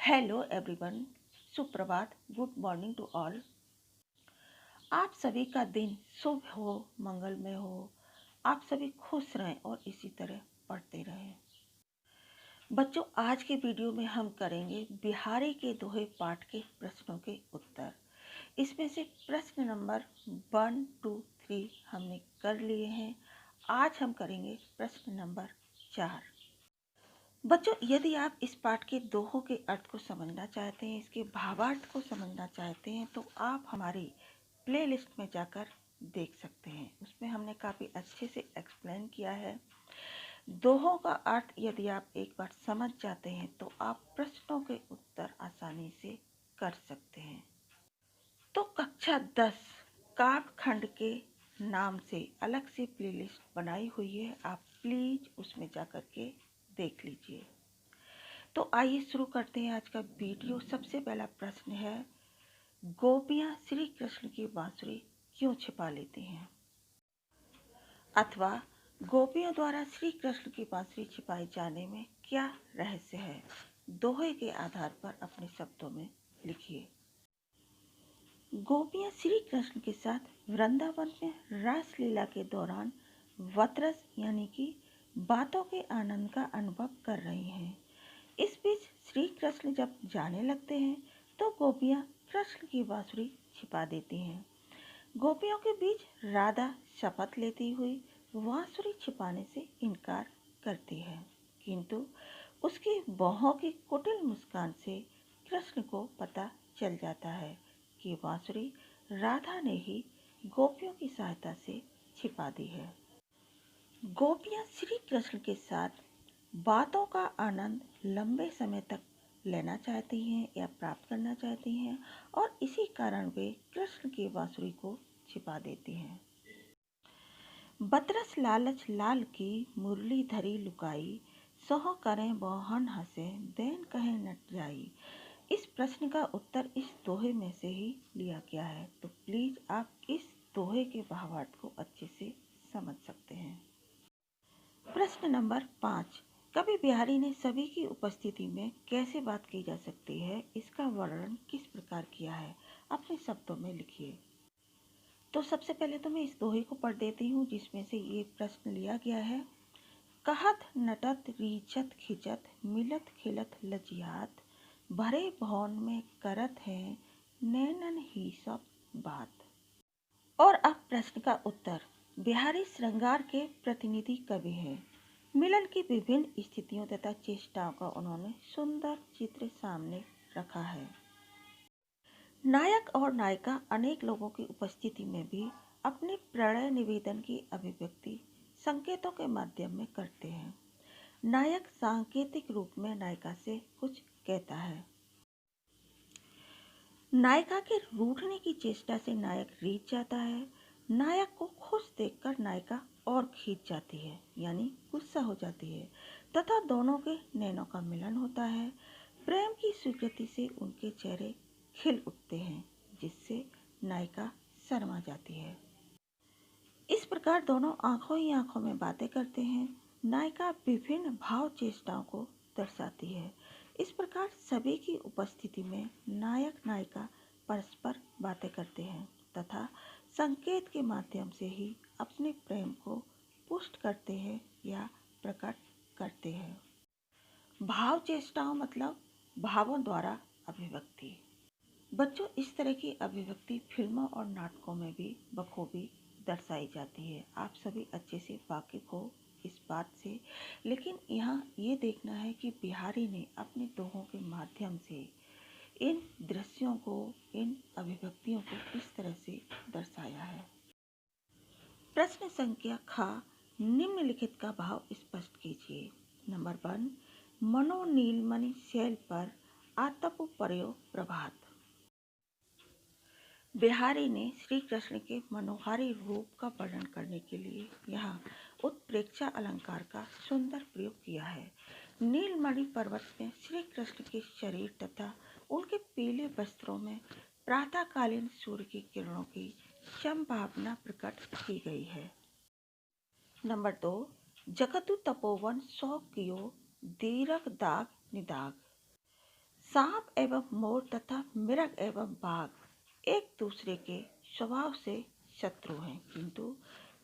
Hello everyone, सुप्रभात, good morning to all. आप सभी का दिन शुभ हो, मंगलमय हो। आप सभी खुश रहें और इसी तरह पढ़ते रहें। बच्चों, आज के वीडियो में हम करेंगे बिहारी के दोहे पाठ के प्रश्नों के उत्तर। इसमें से प्रश्न नंबर 1, 2, 3 हमने कर लिए हैं। आज हम करेंगे प्रश्न नंबर 4। बच्चों, यदि आप इस पाठ के दोहों के अर्थ को समझना चाहते हैं, इसके भावार्थ को समझना चाहते हैं, तो आप हमारी प्लेलिस्ट में जाकर देख सकते हैं। उसमें हमने काफ़ी अच्छे से एक्सप्लेन किया है। दोहों का अर्थ यदि आप एक बार समझ जाते हैं तो आप प्रश्नों के उत्तर आसानी से कर सकते हैं। तो कक्षा 10 काव्यखंड के नाम से अलग से प्लेलिस्ट बनाई हुई है, आप प्लीज़ उसमें जाकर के देख लीजिए। तो आइए शुरू करते हैं आज का वीडियो। सबसे पहला प्रश्न है, गोपियां श्री कृष्ण की बांसुरी क्यों छिपा लेती हैं? अथवा गोपियों द्वारा श्री कृष्ण की बांसुरी छिपाए जाने में क्या रहस्य है? दोहे के आधार पर अपने शब्दों में लिखिए। गोपियां श्री कृष्ण के साथ वृंदावन में रासलीला के दौरान वतरस यानी कि बातों के आनंद का अनुभव कर रही हैं। इस बीच श्री कृष्ण जब जाने लगते हैं तो गोपियां कृष्ण की बांसुरी छिपा देती हैं। गोपियों के बीच राधा शपथ लेती हुई बांसुरी छिपाने से इनकार करती है, किंतु उसकी बाहों की कुटिल मुस्कान से कृष्ण को पता चल जाता है कि बांसुरी राधा ने ही गोपियों की सहायता से छिपा दी है। गोपियां श्री कृष्ण के साथ बातों का आनंद लंबे समय तक लेना चाहती हैं या प्राप्त करना चाहती हैं, और इसी कारण वे कृष्ण की बांसुरी को छिपा देती हैं। बतरस लालच लाल की मुरली धरी लुकाई, सोह करें बोहन हंसे देन कहे नट जाई। इस प्रश्न का उत्तर इस दोहे में से ही लिया गया है, तो प्लीज आप इस दोहे के भावार्थ को अच्छे से समझ सकते हैं। प्रश्न नंबर 5, कवि बिहारी ने सभी की उपस्थिति में कैसे बात की जा सकती है, इसका वर्णन किस प्रकार किया है? अपने शब्दों में लिखिए। तो सबसे पहले तो मैं इस दोहे को पढ़ देती हूँ जिसमें से ये प्रश्न लिया गया है। कहत नटत रीचत खिचत मिलत खिलत लजियात, भरे भवन में करत है नैनन ही सब बात। और अब प्रश्न का उत्तर। बिहारी श्रृंगार के प्रतिनिधि कवि हैं। मिलन की विभिन्न स्थितियों तथा चेष्टाओं का उन्होंने सुंदर चित्र सामने रखा है। नायक और नायिका अनेक लोगों की उपस्थिति में भी अपने प्रणय निवेदन की अभिव्यक्ति संकेतों के माध्यम में करते हैं। नायक सांकेतिक रूप में नायिका से कुछ कहता है। नायिका के रूठने की चेष्टा से नायक रीझ जाता है। नायक को खुश देखकर नायिका और खींच जाती है, यानी गुस्सा हो जाती है, तथा दोनों के नैनों का मिलन होता है। प्रेम की स्वीकृति से उनके चेहरे खिल उठते हैं, जिससे नायिका शर्मा जाती है। इस प्रकार दोनों आंखों ही आंखों में बातें करते हैं। नायिका विभिन्न भाव चेष्टाओं को दर्शाती है। इस प्रकार सभी की उपस्थिति में नायक नायिका परस्पर बातें करते हैं तथा संकेत के माध्यम से ही अपने प्रेम को पुष्ट करते हैं या प्रकट करते हैं। भाव चेष्टाओं मतलब भावों द्वारा अभिव्यक्ति। बच्चों, इस तरह की अभिव्यक्ति फिल्मों और नाटकों में भी बखूबी दर्शाई जाती है। आप सभी अच्छे से वाकिफ हो इस बात से, लेकिन यहाँ ये देखना है कि बिहारी ने अपने दोहों के माध्यम से इन दृश्यों को, इन अभिव्यक्तियों को किस तरह से दर्शाया है। प्रश्न संख्या ख, निम्नलिखित का भाव स्पष्ट कीजिए। नंबर 1, मनो नीलमणि शैल पर आतप पर्यो प्रभात। बिहारी ने श्री कृष्ण के मनोहारी रूप का वर्णन करने के लिए यहाँ उत्प्रेक्षा अलंकार का सुंदर प्रयोग किया है। नीलमणि पर्वत में श्री कृष्ण के शरीर तथा उनके पीले वस्त्रों में प्रातःकालीन सूर्य की किरणों की संभावना प्रकट की गई है। नंबर 2, जगतु तपोवन सौ कियो दीरक दाग निदाग। सांप एवं मोर तथा मृग एवं बाघ एक दूसरे के स्वभाव से शत्रु हैं, किंतु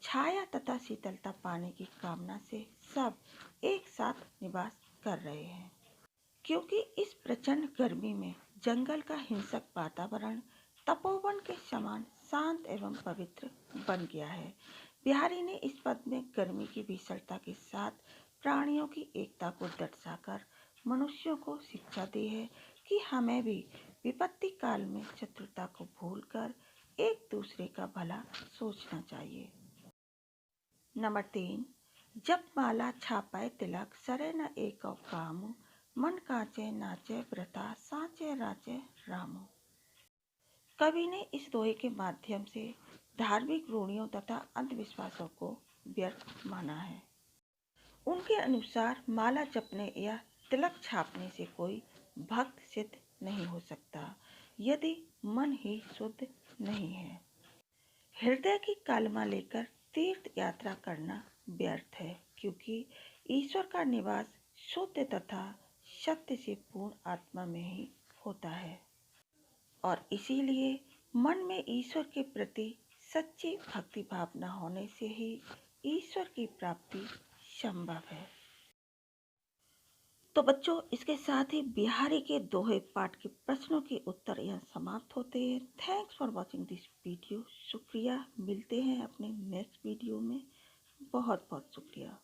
छाया तथा शीतलता पाने की कामना से सब एक साथ निवास कर रहे हैं। क्योंकि इस प्रचंड गर्मी में जंगल का हिंसक वातावरण तपोवन के समान शांत एवं पवित्र बन गया है। बिहारी ने इस पद में गर्मी की भीषणता के साथ प्राणियों की एकता को दर्शाकर मनुष्यों को शिक्षा दी है कि हमें भी विपत्ति काल में शत्रुता को भूलकर एक दूसरे का भला सोचना चाहिए। नंबर 3, जब माला छापाए तिलक सरे न एक काम, मन काचे नाचे व्रता साचे राचे रामो। कवि ने इस दोहे के माध्यम से धार्मिक रूढ़ियों तथा अंधविश्वासों को व्यर्थ माना है। उनके अनुसार माला जपने या तिलक छापने से कोई भक्त सिद्ध नहीं हो सकता यदि मन ही शुद्ध नहीं है। हृदय की कालमा लेकर तीर्थ यात्रा करना व्यर्थ है, क्योंकि ईश्वर का निवास शुद्ध तथा सत्य से पूर्ण आत्मा में ही होता है और इसीलिए मन में ईश्वर के प्रति सच्ची भक्ति भावना होने से ही ईश्वर की प्राप्ति संभव है। तो बच्चों, इसके साथ ही बिहारी के दोहे पाठ के प्रश्नों के उत्तर यहाँ समाप्त होते हैं। Thanks for watching this video. शुक्रिया। मिलते हैं अपने नेक्स्ट वीडियो में। बहुत बहुत शुक्रिया।